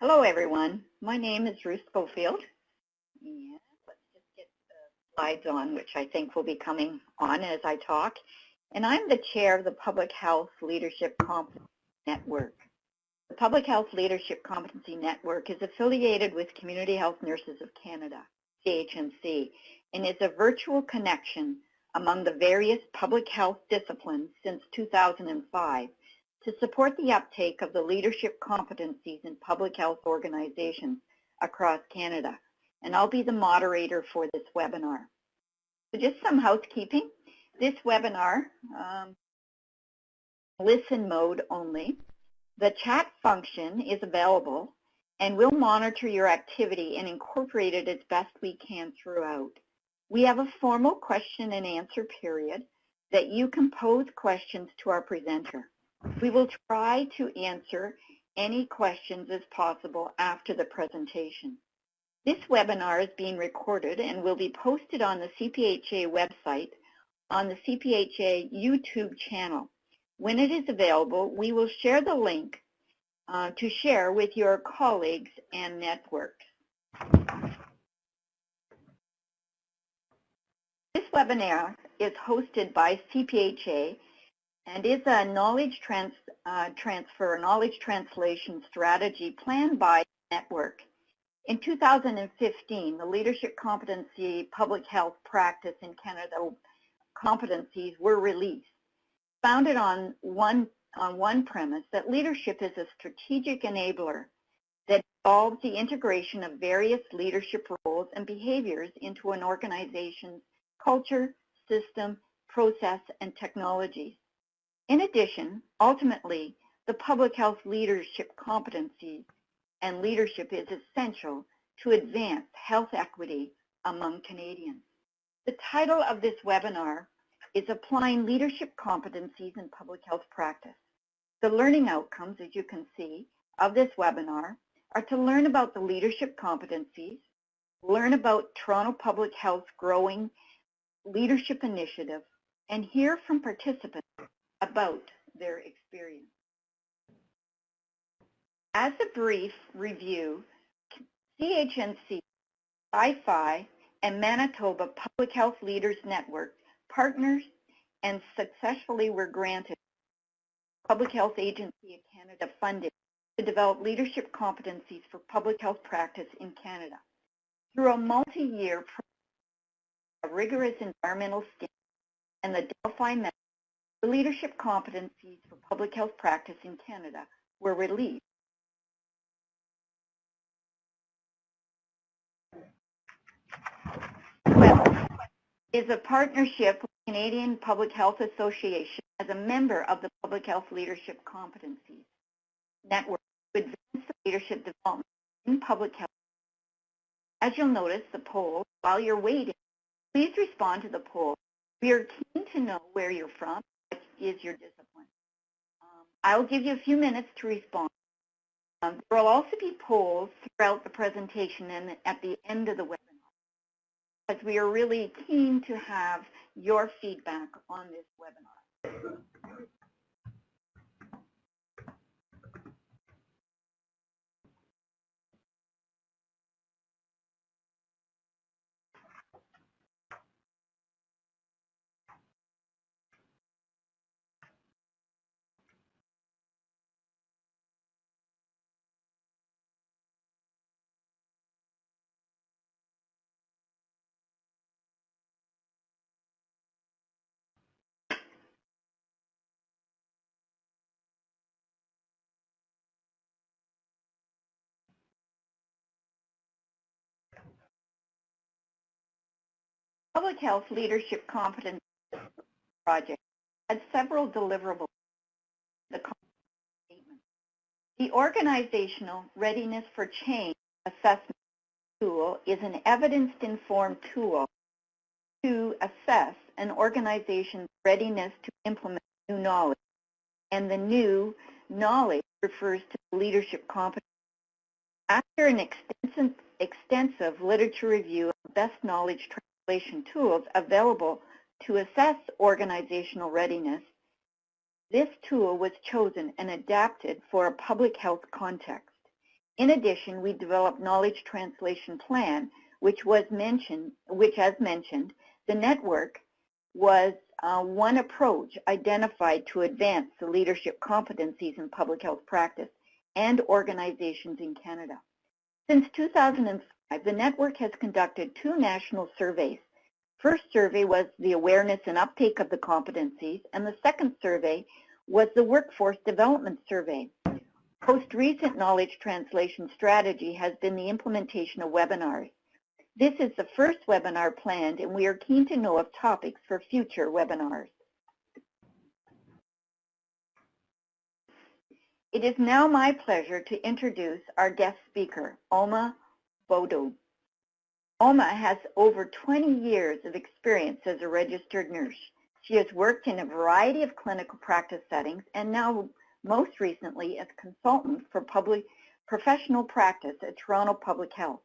Hello everyone, my name is Ruth Schofield. And let's just get the slides on, which I think will be coming on as I talk. And I'm the chair of the Public Health Leadership Competency Network. The Public Health Leadership Competency Network is affiliated with Community Health Nurses of Canada, CCHN, and is a virtual connection among the various public health disciplines since 2005 to support the uptake of the leadership competencies in public health organizations across Canada. And I'll be the moderator for this webinar. So just some housekeeping. This webinar, listen mode only. The chat function is available and we'll monitor your activity and incorporate it as best we can throughout. We have a formal question and answer period that you can pose questions to our presenter. We will try to answer any questions as possible after the presentation. This webinar is being recorded and will be posted on the CPHA website on the CPHA YouTube channel. When it is available, we will share the link to share with your colleagues and networks. This webinar is hosted by CPHA and is a knowledge knowledge translation strategy planned by the network. In 2015, the Leadership Competency Public Health Practice in Canada competencies were released, founded on one premise that leadership is a strategic enabler that involves the integration of various leadership roles and behaviors into an organization's culture, system, process, and technologies. In addition, ultimately, the public health leadership competencies and leadership is essential to advance health equity among Canadians. The title of this webinar is Applying Leadership Competencies in Public Health Practice. The learning outcomes, as you can see, of this webinar are to learn about the leadership competencies, learn about Toronto Public Health's growing leadership initiative, and hear from participants about their experience. As a brief review, CHNC, IFI, and Manitoba Public Health Leaders Network partners and successfully were granted Public Health Agency of Canada funding to develop leadership competencies for public health practice in Canada. Through a multi-year program of rigorous environmental standards and the Delphi method, the leadership competencies for public health practice in Canada were released. Is a partnership with Canadian Public Health Association as a member of the Public Health Leadership Competencies Network to advance the leadership development in public health. As you'll notice, the poll, while you're waiting, please respond to the poll. We are keen to know where you're from, what is your discipline. I'll give you a few minutes to respond. There will also be polls throughout the presentation and at the end of the webinar, as we are really keen to have your feedback on this webinar. Public Health Leadership Competence Project had several deliverables. The Organizational Readiness for Change Assessment tool is an evidence-informed tool to assess an organization's readiness to implement new knowledge, and the new knowledge refers to leadership competence. After an extensive literature review of best knowledge translation tools available to assess organizational readiness, this tool was chosen and adapted for a public health context. In addition, we developed Knowledge Translation Plan, which as mentioned, the network was one approach identified to advance the leadership competencies in public health practice and organizations in Canada. Since 2005, the network has conducted 2 national surveys. First survey was the awareness and uptake of the competencies, and the second survey was the workforce development survey. Most recent knowledge translation strategy has been the implementation of webinars. This is the first webinar planned, and we are keen to know of topics for future webinars. It is now my pleasure to introduce our guest speaker, Boodoo. Oma has over 20 years of experience as a registered nurse. She has worked in a variety of clinical practice settings and now most recently as consultant for professional practice at Toronto Public Health.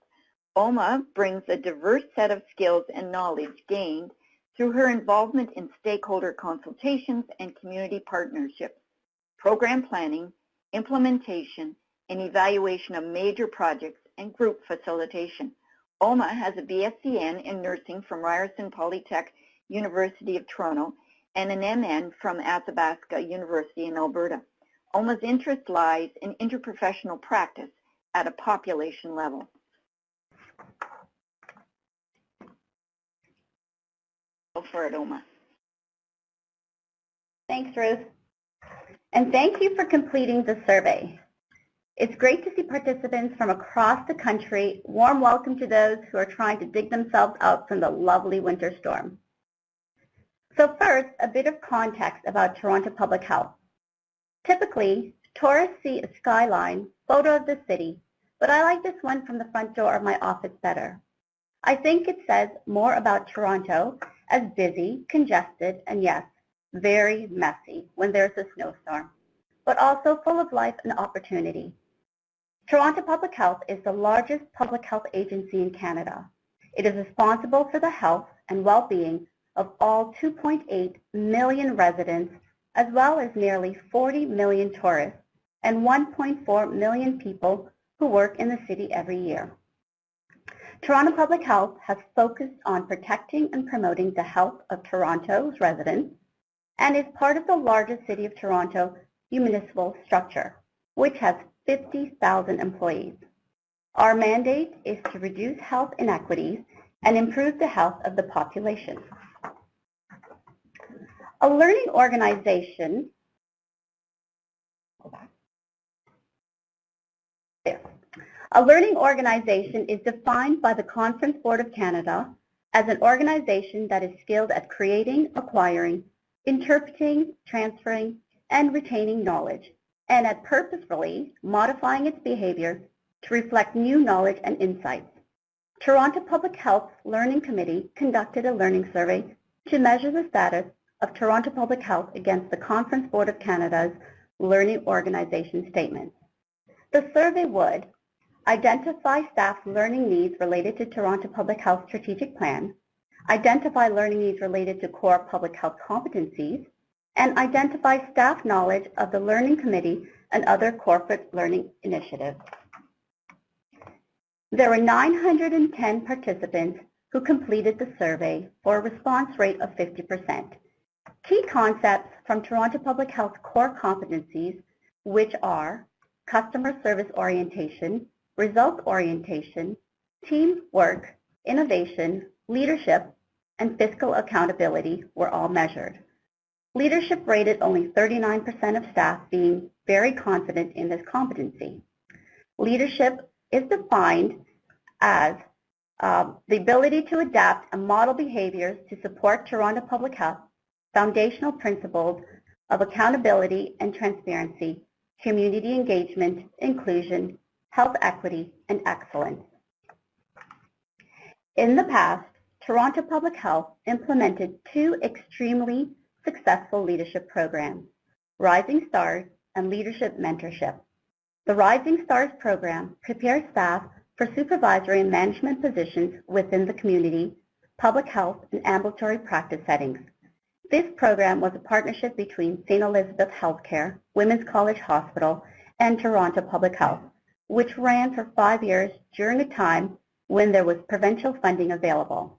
Oma brings a diverse set of skills and knowledge gained through her involvement in stakeholder consultations and community partnerships, program planning, implementation, and evaluation of major projects and group facilitation. Oma has a BScN in nursing from Ryerson Polytech University of Toronto and an MN from Athabasca University in Alberta. Oma's interest lies in interprofessional practice at a population level. Go for it, Oma. Thanks, Ruth. And thank you for completing the survey. It's great to see participants from across the country. Warm welcome to those who are trying to dig themselves out from the lovely winter storm. So first, a bit of context about Toronto Public Health. Typically, tourists see a skyline photo of the city, but I like this one from the front door of my office better. I think it says more about Toronto as busy, congested, and yes, very messy when there's a snowstorm, but also full of life and opportunity. Toronto Public Health is the largest public health agency in Canada. It is responsible for the health and well-being of all 2.8 million residents, as well as nearly 40 million tourists and 1.4 million people who work in the city every year. Toronto Public Health has focused on protecting and promoting the health of Toronto's residents and is part of the largest City of Toronto municipal structure, which has 50,000 employees. Our mandate is to reduce health inequities and improve the health of the population. A learning organization is defined by the Conference Board of Canada as an organization that is skilled at creating, acquiring, interpreting, transferring, and retaining knowledge, and at purposefully modifying its behavior to reflect new knowledge and insights. Toronto Public Health's Learning Committee conducted a learning survey to measure the status of Toronto Public Health against the Conference Board of Canada's Learning Organization Statement. The survey would identify staff learning needs related to Toronto Public Health Strategic Plan, identify learning needs related to core public health competencies, and identify staff knowledge of the Learning Committee and other corporate learning initiatives. There were 910 participants who completed the survey for a response rate of 50%. Key concepts from Toronto Public Health core competencies, which are customer service orientation, result orientation, teamwork, innovation, leadership, and fiscal accountability, were all measured. Leadership rated only 39% of staff being very confident in this competency. Leadership is defined as the ability to adapt and model behaviors to support Toronto Public Health foundational principles of accountability and transparency, community engagement, inclusion, health equity, and excellence. In the past, Toronto Public Health implemented 2 extremely successful leadership programs, Rising Stars and Leadership Mentorship. The Rising Stars program prepares staff for supervisory and management positions within the community, public health, and ambulatory practice settings. This program was a partnership between St. Elizabeth Healthcare, Women's College Hospital, and Toronto Public Health, which ran for 5 years during a time when there was provincial funding available.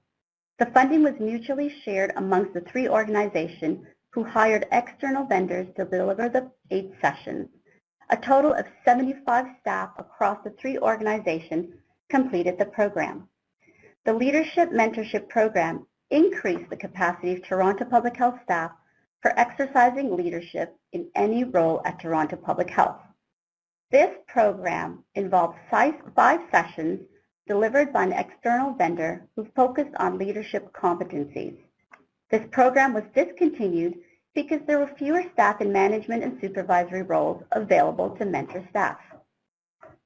The funding was mutually shared amongst the 3 organizations who hired external vendors to deliver the 8 sessions. A total of 75 staff across the 3 organizations completed the program. The Leadership Mentorship Program increased the capacity of Toronto Public Health staff for exercising leadership in any role at Toronto Public Health. This program involved 5 sessions delivered by an external vendor who focused on leadership competencies. This program was discontinued because there were fewer staff in management and supervisory roles available to mentor staff.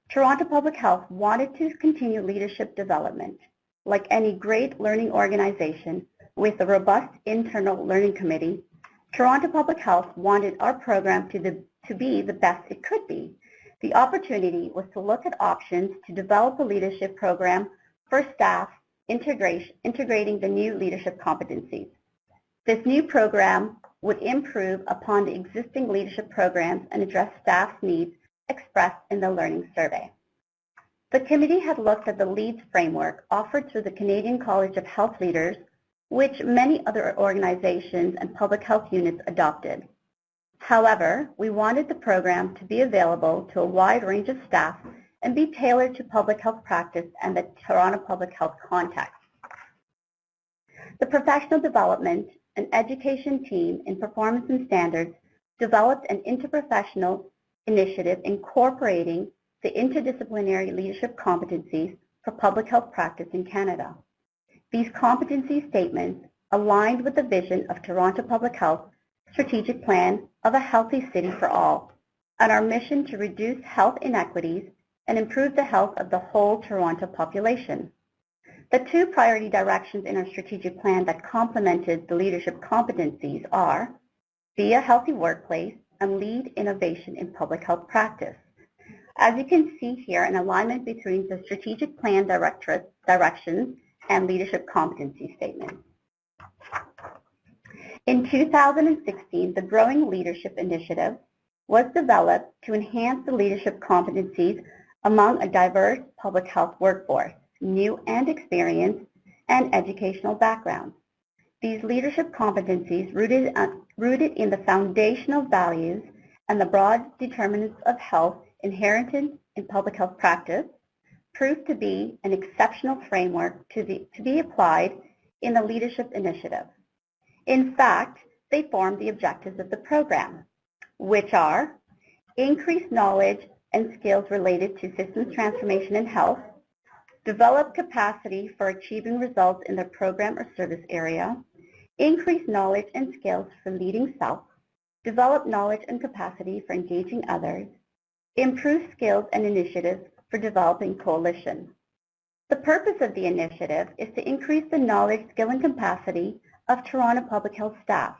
Toronto Public Health wanted to continue leadership development. Like any great learning organization with a robust internal learning committee, Toronto Public Health wanted our program to be the best it could be. The opportunity was to look at options to develop a leadership program for staff integrating the new leadership competencies. This new program would improve upon the existing leadership programs and address staff's needs expressed in the learning survey. The committee had looked at the LEADS framework offered through the Canadian College of Health Leaders, which many other organizations and public health units adopted. However, we wanted the program to be available to a wide range of staff and be tailored to public health practice and the Toronto Public Health context. The professional development and education team in performance and standards developed an interprofessional initiative incorporating the interdisciplinary leadership competencies for public health practice in Canada. These competency statements aligned with the vision of Toronto Public Health strategic plan of a healthy city for all and our mission to reduce health inequities and improve the health of the whole Toronto population. The 2 priority directions in our strategic plan that complemented the leadership competencies are be a healthy workplace and lead innovation in public health practice. As you can see here, an alignment between the strategic plan directions and leadership competency statements. In 2016, the Growing Leadership Initiative was developed to enhance the leadership competencies among a diverse public health workforce, new and experienced, and educational backgrounds. These leadership competencies rooted in the foundational values and the broad determinants of health inherent in public health practice proved to be an exceptional framework to be applied in the leadership initiative. In fact, they form the objectives of the program, which are increase knowledge and skills related to systems transformation in health, develop capacity for achieving results in the program or service area, increase knowledge and skills for leading self, develop knowledge and capacity for engaging others, improve skills and initiatives for developing coalition. The purpose of the initiative is to increase the knowledge, skill, and capacity of Toronto Public Health staff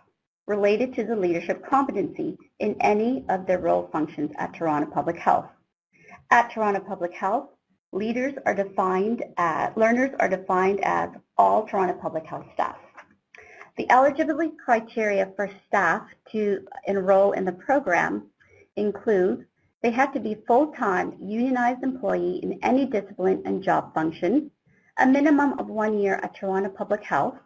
related to the leadership competency in any of their role functions at Toronto Public Health. At Toronto Public Health, learners are defined as all Toronto Public Health staff. The eligibility criteria for staff to enroll in the program include they have to be full-time unionized employee in any discipline and job function, a minimum of 1 year at Toronto Public Health,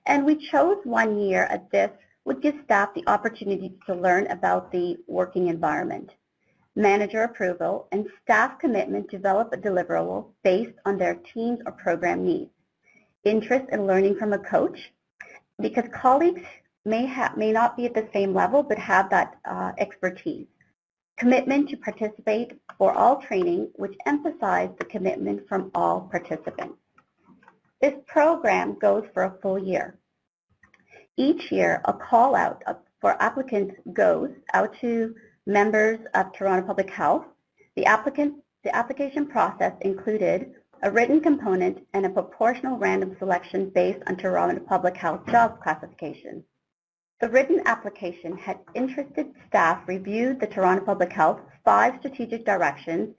and we chose 1 year at this would give staff the opportunity to learn about the working environment. Manager approval and staff commitment to develop a deliverable based on their team's or program needs. Interest in learning from a coach, because colleagues may not be at the same level but have that expertise. Commitment to participate for all training, which emphasized the commitment from all participants. This program goes for a full year. Each year, a call out for applicants goes out to members of Toronto Public Health. The application process included a written component and a proportional random selection based on Toronto Public Health job classification. The written application had interested staff review the Toronto Public Health 5 strategic directions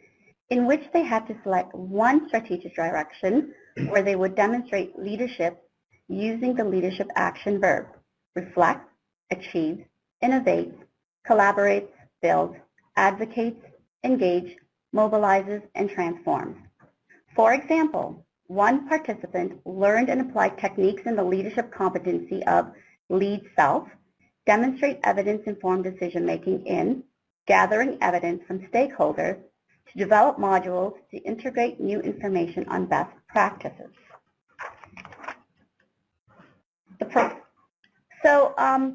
in which they had to select one strategic direction where they would demonstrate leadership using the leadership action verb, reflect, achieve, innovate, collaborates, builds, advocates, engage, mobilizes, and transforms. For example, one participant learned and applied techniques in the leadership competency of lead self, demonstrate evidence-informed decision-making in gathering evidence from stakeholders, to develop modules to integrate new information on best practices.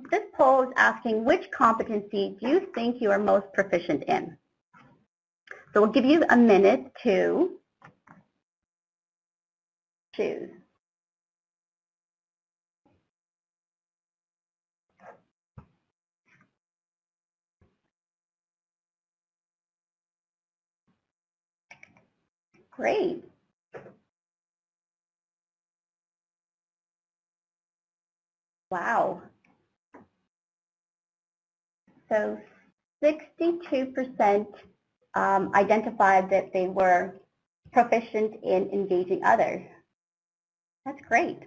This poll is asking, which competency do you think you are most proficient in? So we'll give you a minute to choose. Great. Wow. So 62% identified that they were proficient in engaging others. That's great.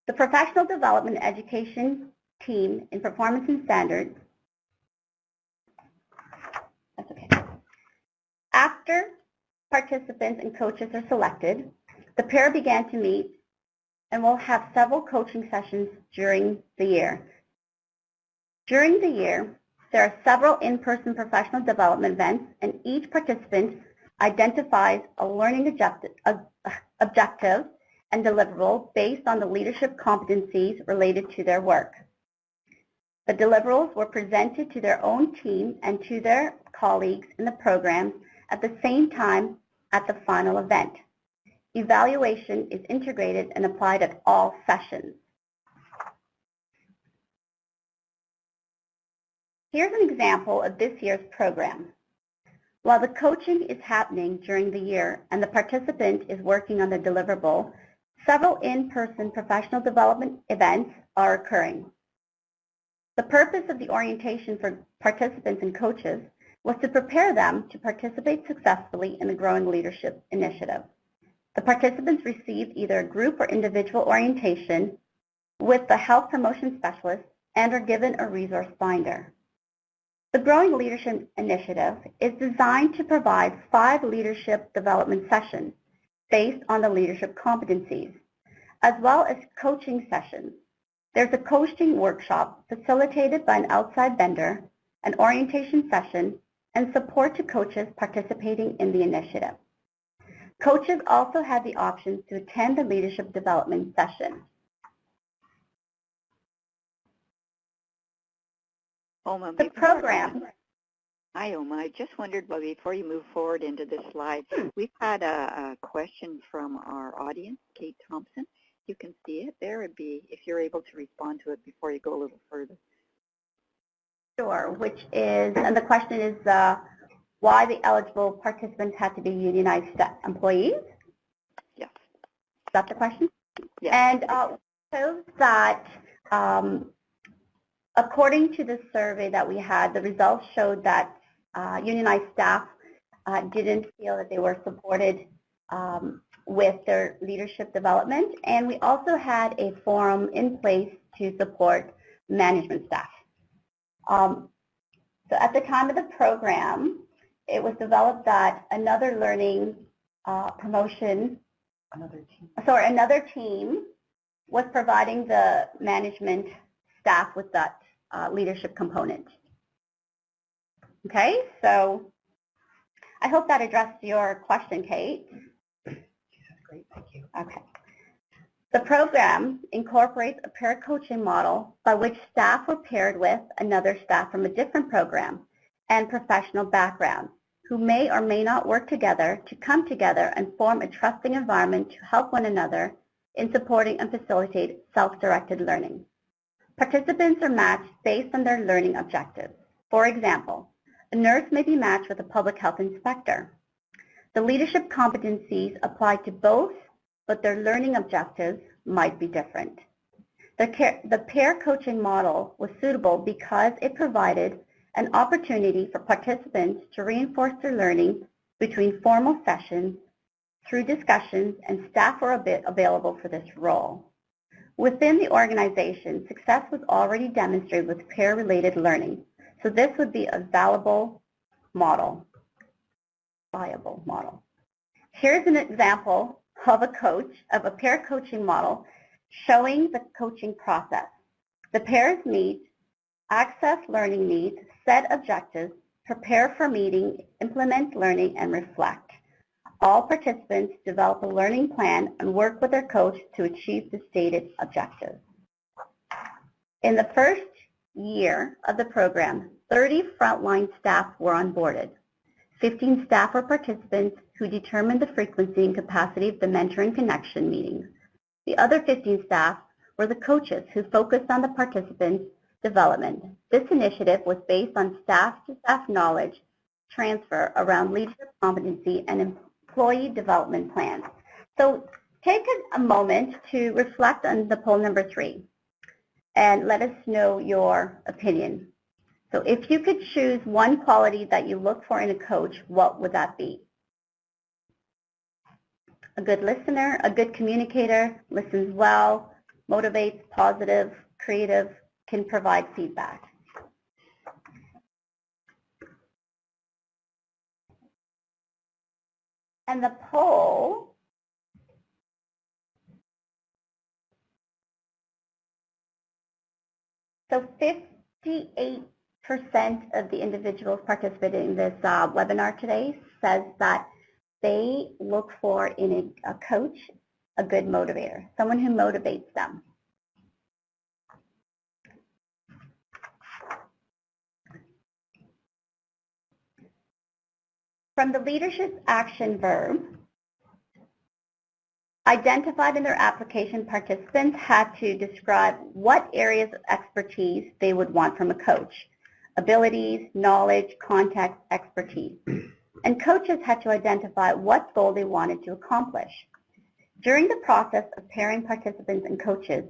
The professional development education team in performance and standards. That's okay. After participants and coaches are selected, the pair began to meet and will have several coaching sessions during the year. During the year, there are several in-person professional development events, and each participant identifies a learning objective and deliverable based on the leadership competencies related to their work. The deliverables were presented to their own team and to their colleagues in the program at the same time at the final event. Evaluation is integrated and applied at all sessions. Here's an example of this year's program. While the coaching is happening during the year and the participant is working on the deliverable, several in-person professional development events are occurring. The purpose of the orientation for participants and coaches was to prepare them to participate successfully in the Growing Leadership Initiative. The participants received either a group or individual orientation with the health promotion specialist and are given a resource binder. The Growing Leadership Initiative is designed to provide 5 leadership development sessions based on the leadership competencies, as well as coaching sessions. There's a coaching workshop facilitated by an outside vendor, an orientation session, and support to coaches participating in the initiative. Coaches also had the option to attend the leadership development session. The program. Hi, Oma. I just wondered, well, before you move forward into this slide, we've had a question from our audience, Kate Thompson. You can see it there. It'd be if you're able to respond to it before you go a little further. Sure, which is, and the question is why the eligible participants had to be unionized employees? Yes. Is that the question? Yes. And shows that according to the survey that we had, the results showed that unionized staff didn't feel that they were supported with their leadership development, and we also had a forum in place to support management staff. So at the time of the program, it was developed that another learning another team was providing the management staff with that leadership component. Okay, so I hope that addressed your question, Kate. Great, thank you. Okay. The program incorporates a pair coaching model by which staff were paired with another staff from a different program and professional background who may or may not work together to come together and form a trusting environment to help one another in supporting and facilitate self-directed learning. Participants are matched based on their learning objectives. For example, a nurse may be matched with a public health inspector. The leadership competencies apply to both, but their learning objectives might be different. The pair coaching model was suitable because it provided an opportunity for participants to reinforce their learning between formal sessions through discussions, and staff were available for this role. Within the organization, success was already demonstrated with pair-related learning, so this would be a valuable model. Viable model. Here's an example of a pair coaching model showing the coaching process. The pairs meet, access learning needs, set objectives, prepare for meeting, implement learning, and reflect. All participants develop a learning plan and work with their coach to achieve the stated objectives. In the first year of the program, 30 frontline staff were onboarded. 15 staff were participants who determined the frequency and capacity of the mentoring connection meetings. The other 15 staff were the coaches who focused on the participants' development. This initiative was based on staff-to-staff knowledge transfer around leadership competency and employee development plans. So take a moment to reflect on the poll number 3 and let us know your opinion. So if you could choose one quality that you look for in a coach, what would that be? A good listener, a good communicator, listens well, motivates, positive, creative, can provide feedback. And the poll so 58% of the individuals participating in this webinar today says that they look for in a coach a good motivator, someone who motivates them. From the leadership action verb, identified in their application, participants had to describe what areas of expertise they would want from a coach. Abilities, knowledge, context, expertise. And coaches had to identify what goal they wanted to accomplish. During the process of pairing participants and coaches,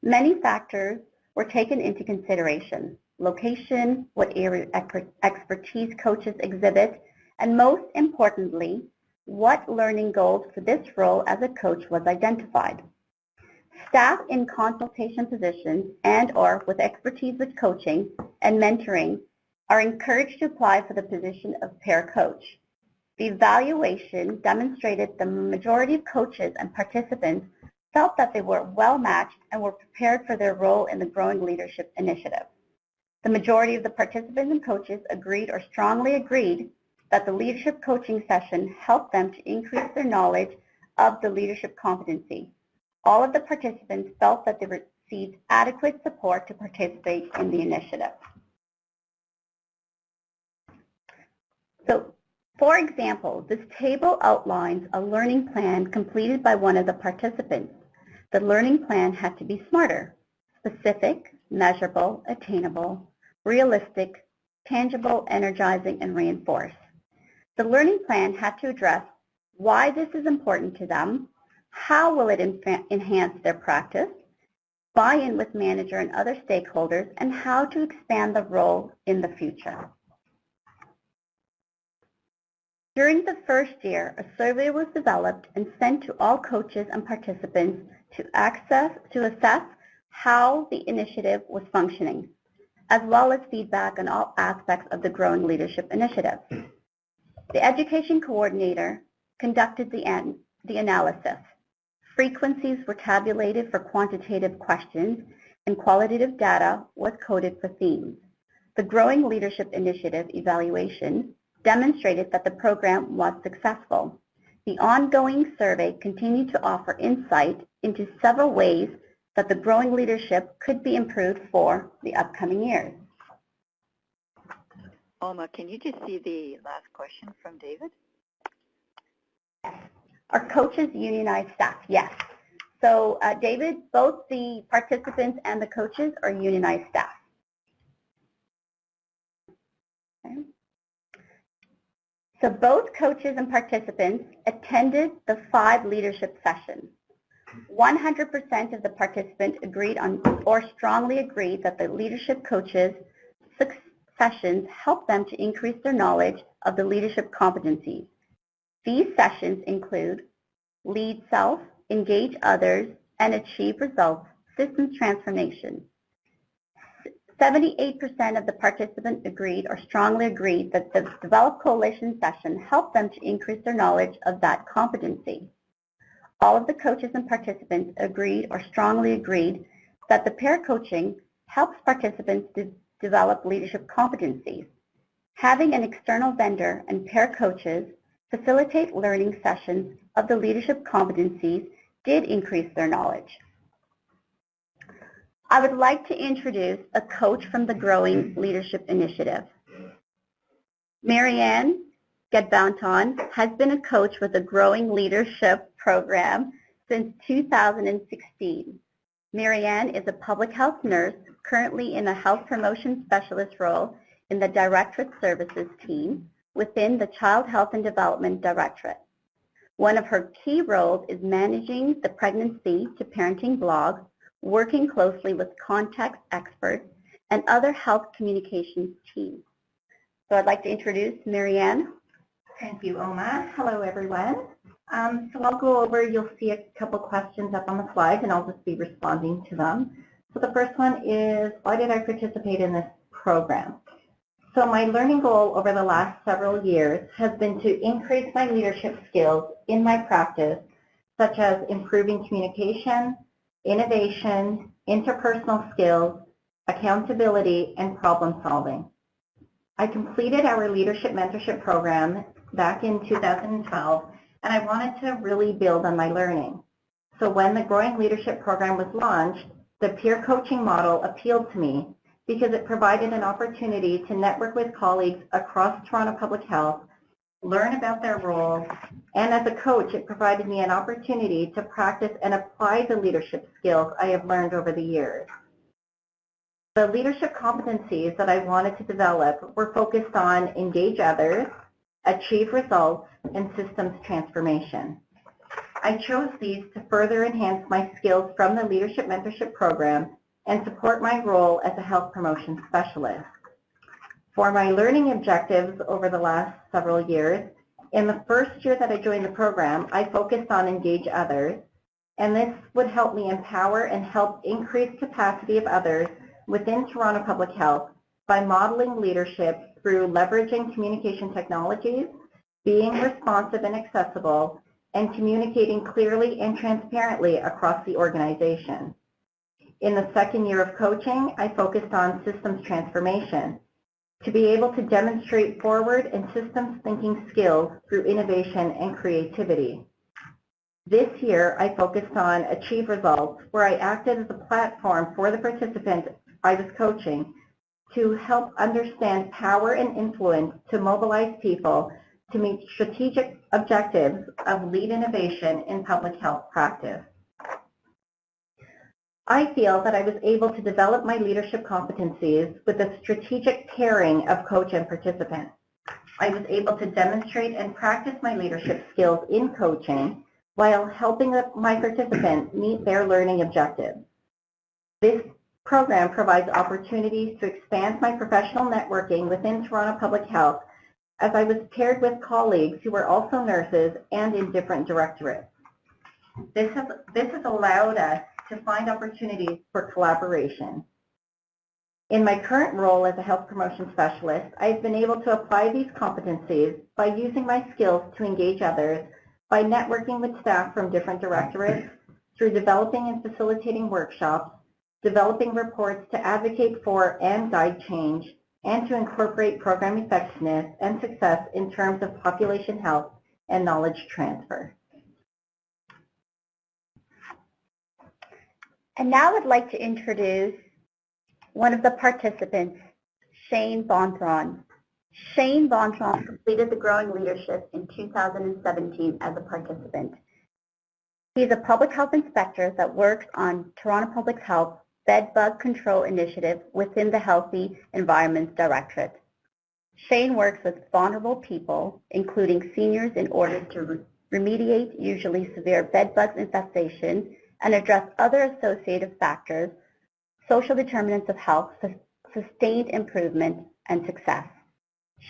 many factors were taken into consideration. Location, what area of expertise coaches exhibit, and most importantly, what learning goals for this role as a coach was identified. Staff in consultation positions and/or with expertise with coaching and mentoring are encouraged to apply for the position of pair coach. The evaluation demonstrated the majority of coaches and participants felt that they were well matched and were prepared for their role in the Growing Leadership Initiative. The majority of the participants and coaches agreed or strongly agreed that the leadership coaching session helped them to increase their knowledge of the leadership competency. All of the participants felt that they received adequate support to participate in the initiative. So, for example, this table outlines a learning plan completed by one of the participants. The learning plan had to be smarter, specific, measurable, attainable, realistic, tangible, energizing, and reinforce. The learning plan had to address why this is important to them, how will it enhance their practice, buy-in with manager and other stakeholders, and how to expand the role in the future. During the first year, a survey was developed and sent to all coaches and participants to assess how the initiative was functioning, as well as feedback on all aspects of the Growing Leadership Initiative. The education coordinator conducted the analysis. Frequencies were tabulated for quantitative questions, and qualitative data was coded for themes. The Growing Leadership Initiative evaluation demonstrated that the program was successful. The ongoing survey continued to offer insight into several ways that the growing leadership could be improved for the upcoming years. Alma, can you just see the last question from David? Are coaches unionized staff? Yes. So David, both the participants and the coaches are unionized staff. Okay. So both coaches and participants attended the 5 leadership sessions. 100% of the participants agreed on or strongly agreed that the leadership coaches sessions help them to increase their knowledge of the leadership competencies. These sessions include lead self, engage others, and achieve results, systems transformation. 78% of the participants agreed or strongly agreed that the Develop Coalition session helped them to increase their knowledge of that competency. All of the coaches and participants agreed or strongly agreed that the peer coaching helps participants to develop leadership competencies. Having an external vendor and peer coaches facilitate learning sessions of the leadership competencies did increase their knowledge. I would like to introduce a coach from the Growing Leadership Initiative. Marianne Gadbanton has been a coach with the Growing Leadership program since 2016. Marianne is a public health nurse currently in a health promotion specialist role in the Directorate Services team within the Child Health and Development Directorate. One of her key roles is managing the pregnancy to parenting blog, working closely with context experts and other health communications teams. So I'd like to introduce Marianne. Thank you, Oma. Hello, everyone. So I'll go over, you'll see a couple questions up on the slides, and I'll just be responding to them. So the first one is, why did I participate in this program? So my learning goal over the last several years has been to increase my leadership skills in my practice, such as improving communication, innovation, interpersonal skills, accountability, and problem solving. I completed our Leadership Mentorship program back in 2012, and I wanted to really build on my learning. So when the Growing Leadership program was launched, the peer coaching model appealed to me because it provided an opportunity to network with colleagues across Toronto Public Health, learn about their roles, and as a coach, it provided me an opportunity to practice and apply the leadership skills I have learned over the years. The leadership competencies that I wanted to develop were focused on engage others, achieve results, and systems transformation. I chose these to further enhance my skills from the Leadership Mentorship program and support my role as a health promotion specialist. For my learning objectives over the last several years, in the first year that I joined the program, I focused on engage others, and this would help me empower and help increase capacity of others within Toronto Public Health by modeling leadership through leveraging communication technologies, being responsive and accessible, and communicating clearly and transparently across the organization. In the second year of coaching, I focused on systems transformation to be able to demonstrate forward and systems thinking skills through innovation and creativity. This year, I focused on achieve results, where I acted as a platform for the participants I was coaching to help understand power and influence to mobilize people to meet strategic objectives of lead innovation in public health practice. I feel that I was able to develop my leadership competencies with the strategic pairing of coach and participant. I was able to demonstrate and practice my leadership skills in coaching while helping my participants meet their learning objectives. This program provides opportunities to expand my professional networking within Toronto Public Health as I was paired with colleagues who were also nurses and in different directorates. This has allowed us to find opportunities for collaboration. In my current role as a health promotion specialist, I've been able to apply these competencies by using my skills to engage others, by networking with staff from different directorates, through developing and facilitating workshops, developing reports to advocate for and guide change, and to incorporate program effectiveness and success in terms of population health and knowledge transfer. And now I'd like to introduce one of the participants, Shane Bonthron. Shane Bonthron completed the Growing Leadership in 2017 as a participant. He's a public health inspector that works on Toronto Public Health Bed Bug Control Initiative within the Healthy Environments Directorate. Shane works with vulnerable people, including seniors, in order to remediate usually severe bed bugs infestation and address other associated factors, social determinants of health, sustained improvement, and success.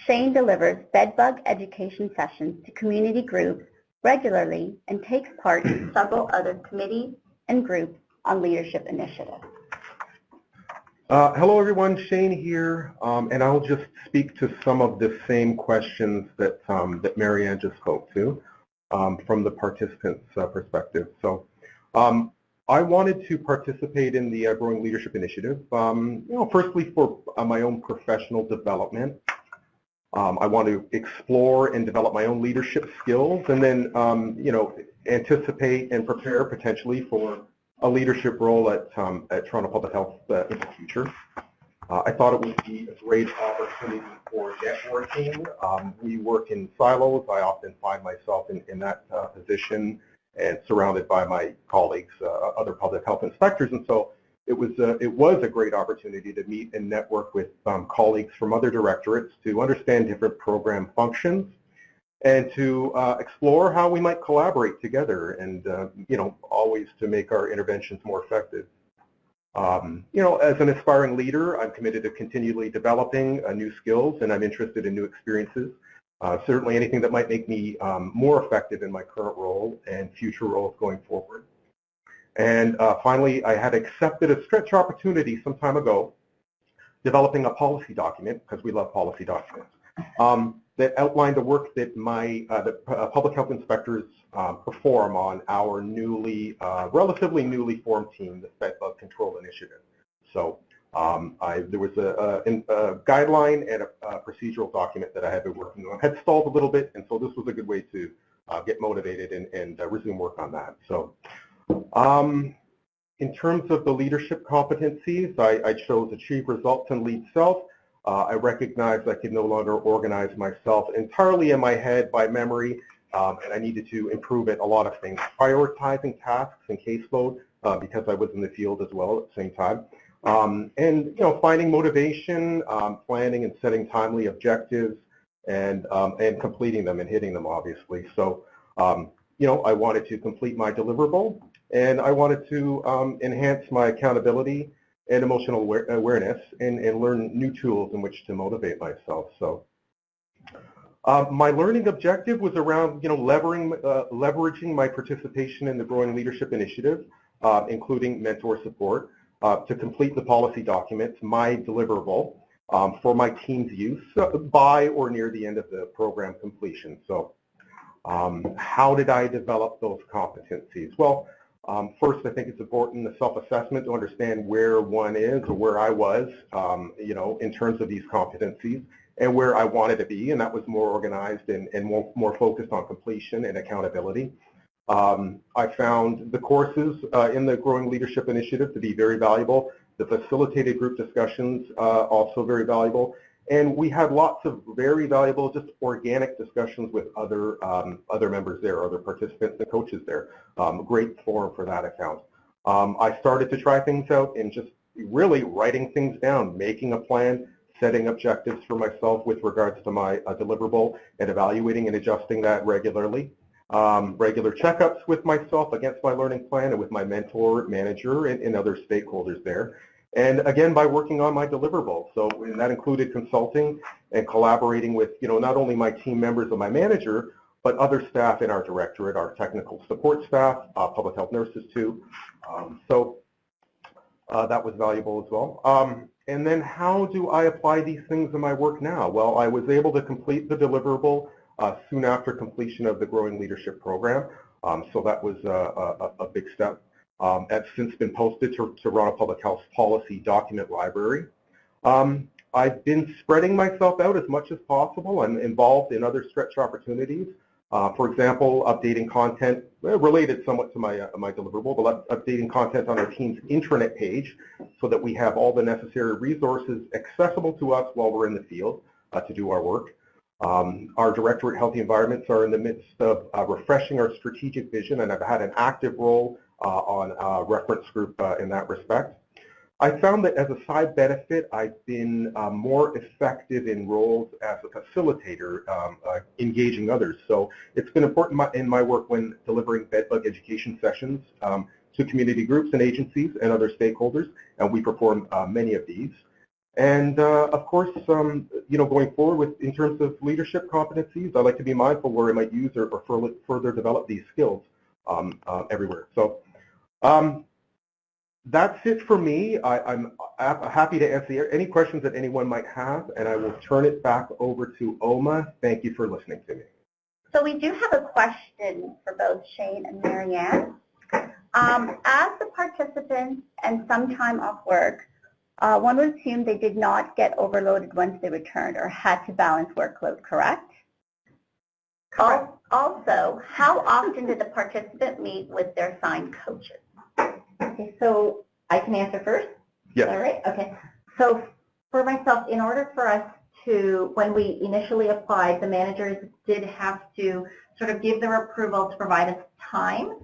Shane delivers bedbug education sessions to community groups regularly and takes part in several other committees and groups on leadership initiatives. Hello everyone, Shane here, and I'll just speak to some of the same questions that Marianne just spoke to from the participants' perspective. So I wanted to participate in the Growing Leadership Initiative, firstly for my own professional development. I want to explore and develop my own leadership skills, and then anticipate and prepare potentially for a leadership role at Toronto Public Health in the future. I thought it would be a great opportunity for networking. We work in silos. I often find myself in that position and surrounded by my colleagues, other public health inspectors, and so it was a great opportunity to meet and network with colleagues from other directorates to understand different program functions and to explore how we might collaborate together and, always to make our interventions more effective. As an aspiring leader, I'm committed to continually developing new skills, and I'm interested in new experiences. Certainly anything that might make me more effective in my current role and future roles going forward. And finally, I had accepted a stretch opportunity some time ago, developing a policy document, because we love policy documents, that outlined the work that public health inspectors perform on our relatively newly formed team, the Bed Bug Control Initiative. So there was a guideline and a procedural document that I had been working on. Had stalled a little bit, and so this was a good way to get motivated and resume work on that. So in terms of the leadership competencies, I chose achieve results and lead self. I recognized I could no longer organize myself entirely in my head by memory, and I needed to improve at a lot of things. Prioritizing tasks and caseload, because I was in the field as well at the same time. And finding motivation, planning and setting timely objectives, and completing them and hitting them, obviously. So, I wanted to complete my deliverable, and I wanted to enhance my accountability and emotional awareness, and learn new tools in which to motivate myself. So my learning objective was around leveraging my participation in the Growing Leadership Initiative, including mentor support, to complete the policy documents, my deliverable, for my team's use by or near the end of the program completion. So how did I develop those competencies? Well, first, I think it's important, the self-assessment, to understand where one is or where I was, in terms of these competencies, and where I wanted to be, and that was more organized and more focused on completion and accountability. I found the courses in the Growing Leadership Initiative to be very valuable. The facilitated group discussions also very valuable. And we had lots of very valuable, just organic discussions with other members there, other participants and coaches there. Great forum for that account. I started to try things out and just really writing things down, making a plan, setting objectives for myself with regards to my deliverable, and evaluating and adjusting that regularly. Regular checkups with myself against my learning plan and with my mentor, manager, and other stakeholders there. And again, by working on my deliverable. So that included consulting and collaborating with, not only my team members and my manager, but other staff in our directorate, our technical support staff, public health nurses too. So that was valuable as well. And then how do I apply these things in my work now? Well, I was able to complete the deliverable soon after completion of the Growing Leadership Program. So that was a big step. That's since been posted to Toronto Public Health Policy Document Library. I've been spreading myself out as much as possible. I'm involved in other stretch opportunities. For example, updating content related somewhat to my deliverable, but updating content on our team's intranet page so that we have all the necessary resources accessible to us while we're in the field to do our work. Our Directorate Healthy Environments are in the midst of refreshing our strategic vision, and I've had an active role on a reference group in that respect. I found that as a side benefit, I've been more effective in roles as a facilitator, engaging others. So it's been important in my work when delivering bedbug education sessions to community groups and agencies and other stakeholders, and we perform many of these. And of course, going forward in terms of leadership competencies, I like to be mindful where I might use or further develop these skills everywhere. So That's it for me. I'm happy to answer any questions that anyone might have, and I will turn it back over to Oma. Thank you for listening to me. So we do have a question for both Shane and Marianne. As the participants and some time off work, one would assume they did not get overloaded once they returned or had to balance workload, correct? Correct. Also, how often did the participant meet with their assigned coaches? Okay, so I can answer first? Yes. All right, okay. So for myself, in order for us to, when we initially applied, the managers did have to sort of give their approval to provide us time.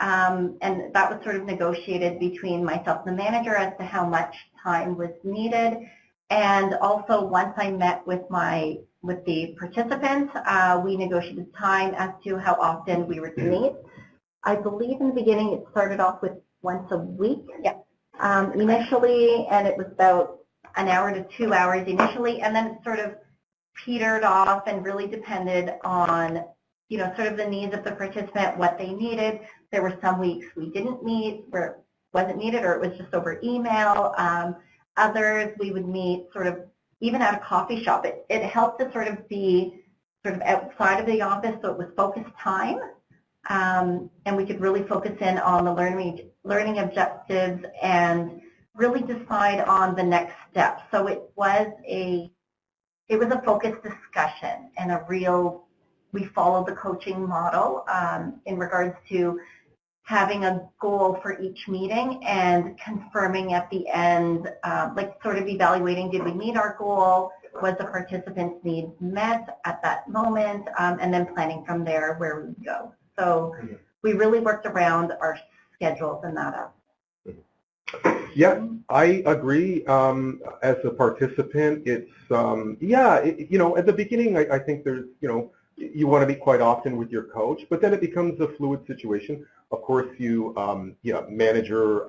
And that was sort of negotiated between myself and the manager as to how much time was needed. And also once I met with the participants, we negotiated time as to how often we were to meet. I believe in the beginning it started off with once a week. Yeah. Initially, and it was about an hour to 2 hours initially, and then it sort of petered off and really depended on, you know, sort of the needs of the participant, what they needed. There were some weeks we didn't meet where it wasn't needed, or it was just over email. Others we would meet sort of even at a coffee shop. It helped to sort of be sort of outside of the office, so it was focused time. And we could really focus in on the learning objectives and really decide on the next step. So it was a focused discussion and we followed the coaching model in regards to having a goal for each meeting and confirming at the end, like sort of evaluating, did we meet our goal? Was the participants' needs met at that moment? And then planning from there where we would go. So we really worked around our schedules and that up. Yeah, I agree. As a participant, it's, you know, at the beginning, I think there's, you know, you want to meet quite often with your coach, but then it becomes a fluid situation. Of course, you know, manager,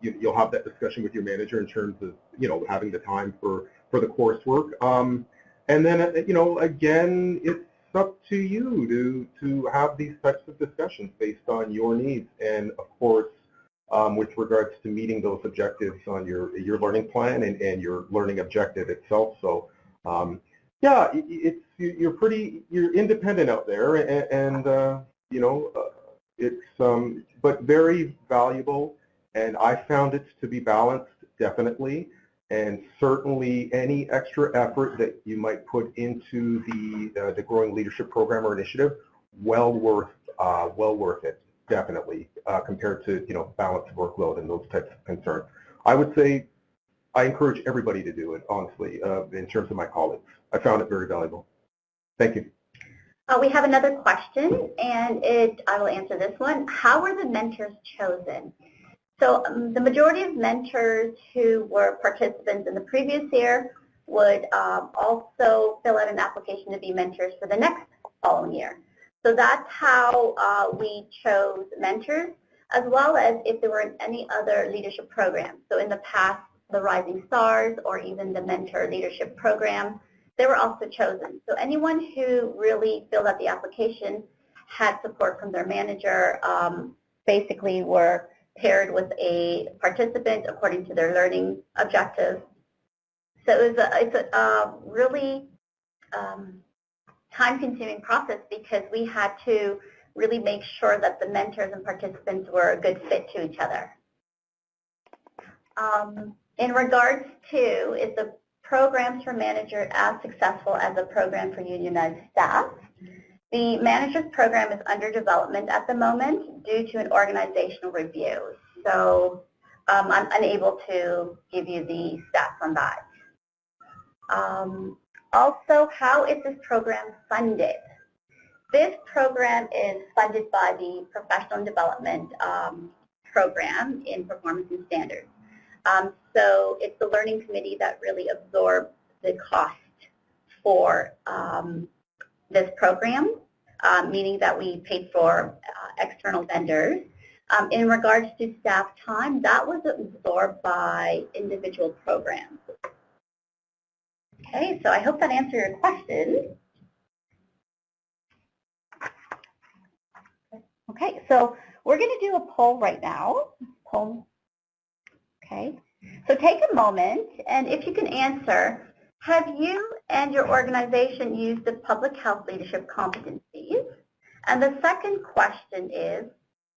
you'll have that discussion with your manager in terms of, you know, having the time for the coursework. And then, you know, again, it's up to you to have these types of discussions based on your needs, and of course, with regards to meeting those objectives on your learning plan and your learning objective itself. So, yeah, you're independent out there, and you know, it's but very valuable, and I found it to be balanced, definitely. And certainly any extra effort that you might put into the Growing Leadership Program or initiative, well worth it, definitely, compared to, you know, balanced workload and those types of concerns. I would say I encourage everybody to do it, honestly, in terms of my colleagues. I found it very valuable. Thank you. We have another question, and I will answer this one. How were the mentors chosen? So the majority of mentors who were participants in the previous year would also fill out an application to be mentors for the next following year. So that's how we chose mentors, as well as if there were any other leadership programs. So in the past, the Rising Stars or even the Mentor Leadership Program, they were also chosen. So anyone who really filled out the application had support from their manager, basically were paired with a participant according to their learning objectives. So it's a really time-consuming process because we had to really make sure that the mentors and participants were a good fit to each other. In regards to, is the programs for manager as successful as a program for unionized staff? The manager's program is under development at the moment due to an organizational review. So I'm unable to give you the stats on that. Also, how is this program funded? This program is funded by the Professional Development Program in Performance and Standards. So it's the learning committee that really absorbs the cost for this program, meaning that we paid for external vendors. In regards to staff time, that was absorbed by individual programs. Okay, so I hope that answered your question. Okay, so we're going to do a poll right now. Poll Okay, so take a moment, and if you can answer, have you and your organization used the public health leadership competencies? And the second question is,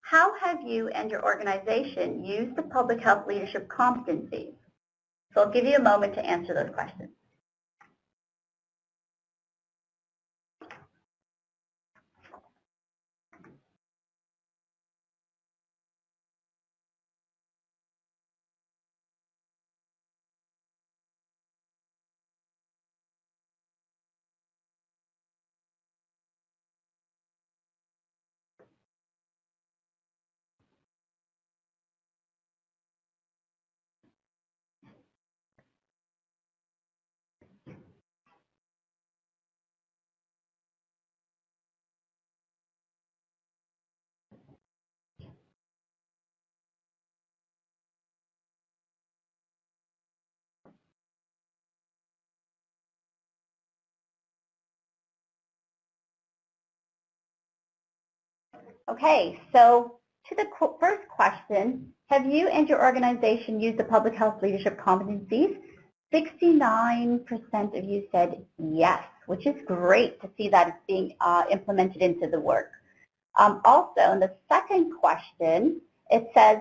how have you and your organization used the public health leadership competencies? So I'll give you a moment to answer those questions. Okay, so to the first question, have you and your organization used the public health leadership competencies? 69% of you said yes, which is great to see that it's being implemented into the work. Also, in the second question, it says,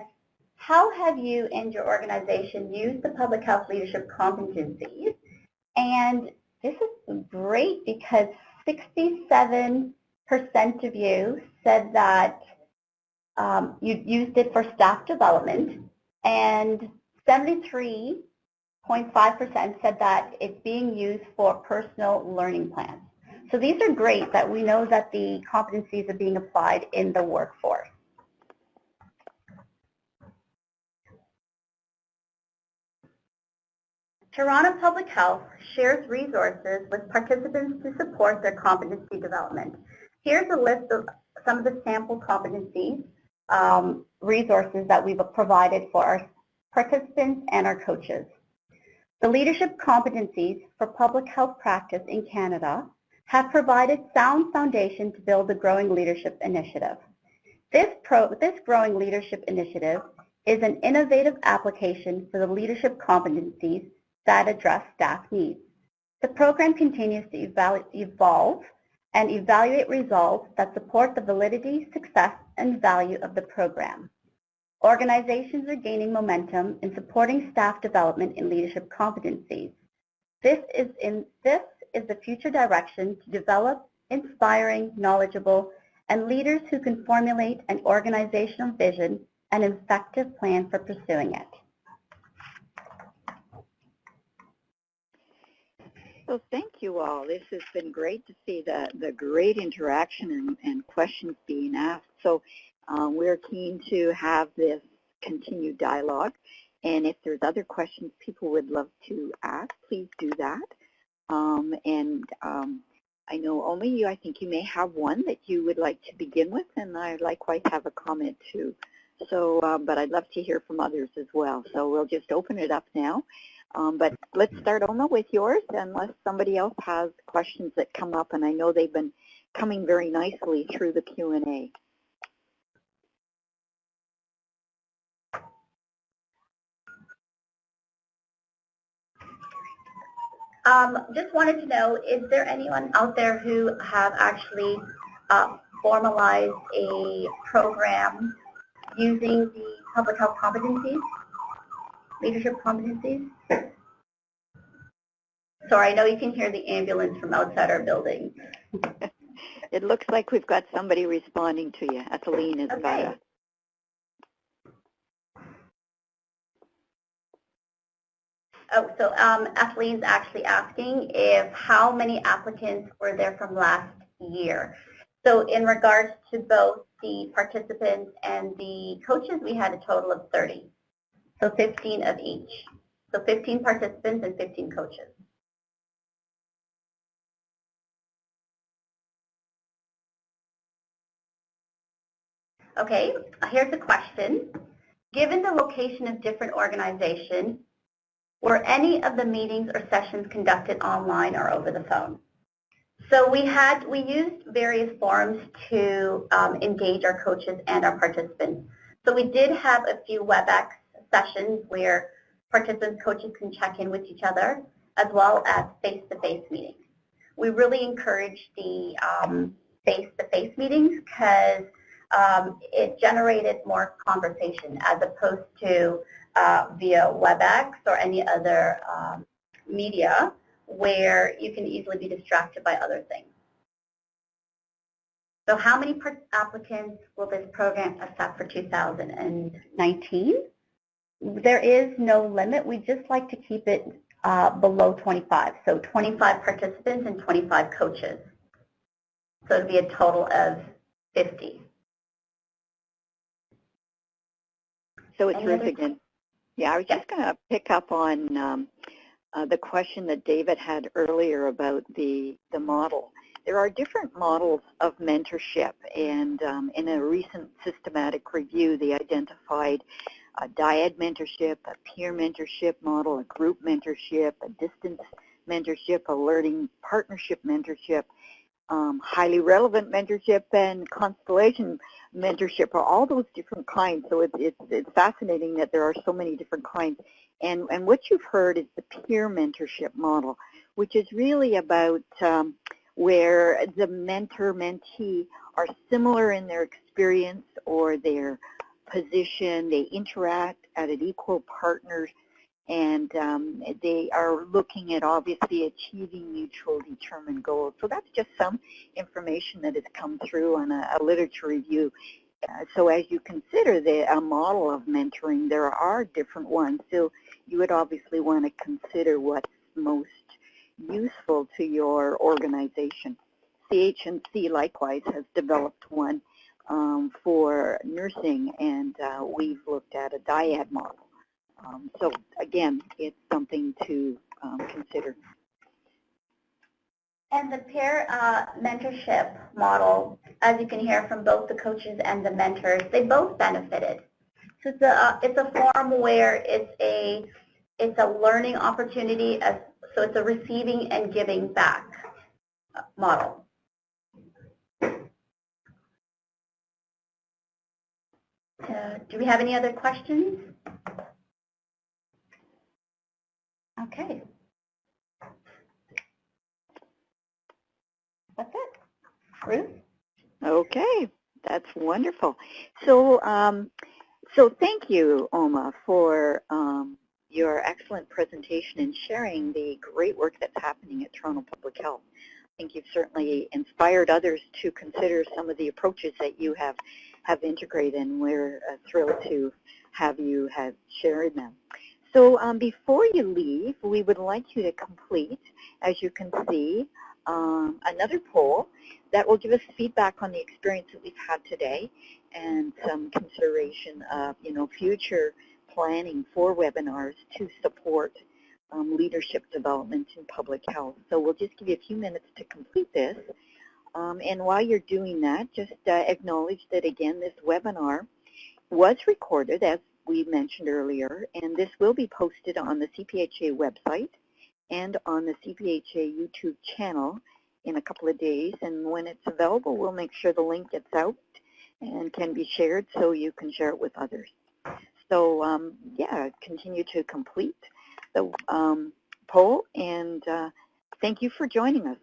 how have you and your organization used the public health leadership competencies? And this is great because 67% of you said that you used it for staff development, and 73.5% said that it's being used for personal learning plans. So these are great that we know that the competencies are being applied in the workforce. Toronto Public Health shares resources with participants to support their competency development. Here's a list of some of the sample competency resources that we've provided for our participants and our coaches. The leadership competencies for public health practice in Canada have provided sound foundation to build the Growing Leadership Initiative. This Growing Leadership Initiative is an innovative application for the leadership competencies that address staff needs. The program continues to evolve and evaluate results that support the validity, success, and value of the program. Organizations are gaining momentum in supporting staff development in leadership competencies. This is the future direction to develop inspiring, knowledgeable, and leaders who can formulate an organizational vision and an effective plan for pursuing it. So thank you all. This has been great to see the great interaction and questions being asked. So we're keen to have this continued dialogue. And if there's other questions people would love to ask, please do that. I know, Omi, I think you may have one that you would like to begin with, and I likewise have a comment too. So, but I'd love to hear from others as well. So we'll just open it up now. But let's start, Oma, with yours, unless somebody else has questions that come up, and I know they've been coming very nicely through the Q&A. Just wanted to know, is there anyone out there who have actually formalized a program using the public health competencies, leadership competencies? Sorry, I know you can hear the ambulance from outside our building. It looks like we've got somebody responding to you. Ethelene is okay. Oh, so Etheline's actually asking how many applicants were there from last year. So in regards to both the participants and the coaches, we had a total of 30. So 15 of each. So 15 participants and 15 coaches. Okay, here's a question. Given the location of different organizations, were any of the meetings or sessions conducted online or over the phone? So we used various forums to engage our coaches and our participants. So we did have a few WebEx sessions where participants, coaches can check in with each other, as well as face-to-face meetings. We really encourage the face-to-face meetings because it generated more conversation as opposed to via WebEx or any other media where you can easily be distracted by other things. So how many applicants will this program accept for 2019? There is no limit. We just like to keep it below 25. So 25 participants and 25 coaches. So it would be a total of 50. So it's Ruth again. Yeah, I was just going to pick up on the question that David had earlier about the model. There are different models of mentorship, and in a recent systematic review, they identified a dyad mentorship, a peer mentorship model, a group mentorship, a distance mentorship, a learning partnership mentorship, highly relevant mentorship, and constellation mentorship are all those different kinds. So it's fascinating that there are so many different kinds. And what you've heard is the peer mentorship model, which is really about where the mentor-mentee are similar in their experience or their position. They interact at an equal partners, and they are looking at obviously achieving mutual determined goals. So that's just some information that has come through on a literature review. So as you consider a model of mentoring, there are different ones. So you would obviously want to consider what's most useful to your organization. CCHN likewise has developed one for nursing, and we've looked at a dyad model. So again, it's something to consider. And the peer mentorship model, as you can hear from both the coaches and the mentors, they both benefited. So it's a form where it's a learning opportunity, so it's a receiving and giving back model. Do we have any other questions? Okay. That's it. Ruth? Okay, that's wonderful. So, so thank you, Oma, for your excellent presentation and sharing the great work that's happening at Toronto Public Health. I think you've certainly inspired others to consider some of the approaches that you have integrated, and we're thrilled to have you have shared them. So before you leave, we would like you to complete, as you can see, another poll that will give us feedback on the experience that we've had today and some consideration of, future planning for webinars to support leadership development in public health. So we'll just give you a few minutes to complete this. And while you're doing that, just acknowledge that, again, this webinar was recorded, as we mentioned earlier, and this will be posted on the CPHA website and on the CPHA YouTube channel in a couple of days. And when it's available, we'll make sure the link gets out and can be shared so you can share it with others. So, yeah, continue to complete the poll, and thank you for joining us.